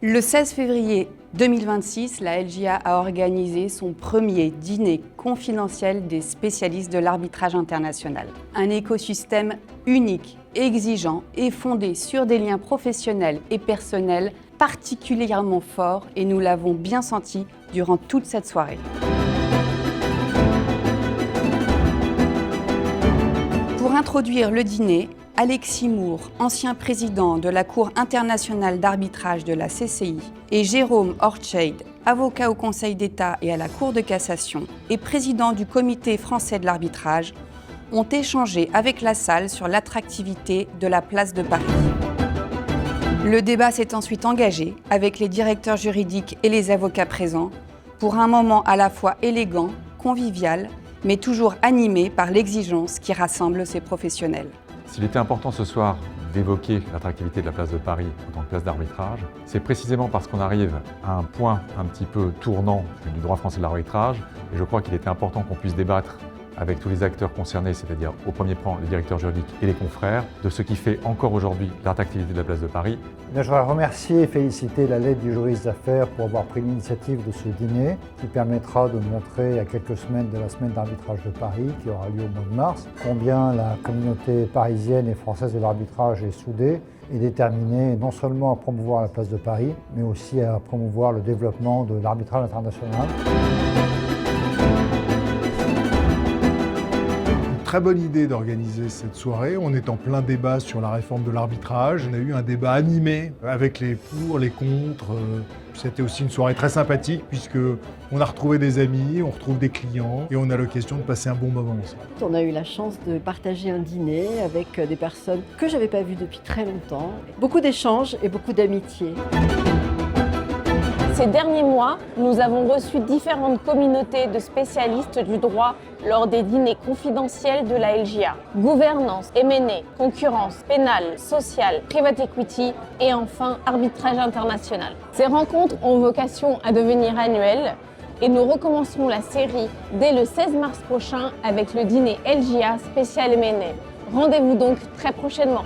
Le 16 février 2026, la LJA a organisé son premier dîner confidentiel des spécialistes de l'arbitrage international. Un écosystème unique, exigeant et fondé sur des liens professionnels et personnels particulièrement forts, et nous l'avons bien senti durant toute cette soirée. Pour introduire le dîner, Alexis Moore, ancien président de la Cour internationale d'arbitrage de la CCI, et Jérôme Ortscheid, avocat au Conseil d'État et à la Cour de cassation, et président du Comité français de l'arbitrage, ont échangé avec la salle sur l'attractivité de la place de Paris. Le débat s'est ensuite engagé avec les directeurs juridiques et les avocats présents pour un moment à la fois élégant, convivial, mais toujours animé par l'exigence qui rassemble ces professionnels. S'il était important ce soir d'évoquer l'attractivité de la place de Paris en tant que place d'arbitrage, c'est précisément parce qu'on arrive à un point un petit peu tournant du droit français de l'arbitrage, et je crois qu'il était important qu'on puisse débattre avec tous les acteurs concernés, c'est-à-dire au premier plan les directeurs juridiques et les confrères, de ce qui fait encore aujourd'hui l'attractivité de la place de Paris. Je voudrais remercier et féliciter la Lettre du juriste d'affaires pour avoir pris l'initiative de ce dîner qui permettra de montrer à quelques semaines de la semaine d'arbitrage de Paris qui aura lieu au mois de mars combien la communauté parisienne et française de l'arbitrage est soudée et déterminée non seulement à promouvoir la place de Paris, mais aussi à promouvoir le développement de l'arbitrage international. Très bonne idée d'organiser cette soirée. On est en plein débat sur la réforme de l'arbitrage. On a eu un débat animé avec les pour, les contre. C'était aussi une soirée très sympathique puisque on a retrouvé des amis, on retrouve des clients et on a l'occasion de passer un bon moment ensemble. On a eu la chance de partager un dîner avec des personnes que je n'avais pas vues depuis très longtemps. Beaucoup d'échanges et beaucoup d'amitié. Ces derniers mois, nous avons reçu différentes communautés de spécialistes du droit lors des dîners confidentiels de la LJA. Gouvernance, M&A, concurrence, pénale, sociale, private equity et enfin arbitrage international. Ces rencontres ont vocation à devenir annuelles et nous recommencerons la série dès le 16 mars prochain avec le dîner LJA spécial M&A. Rendez-vous donc très prochainement.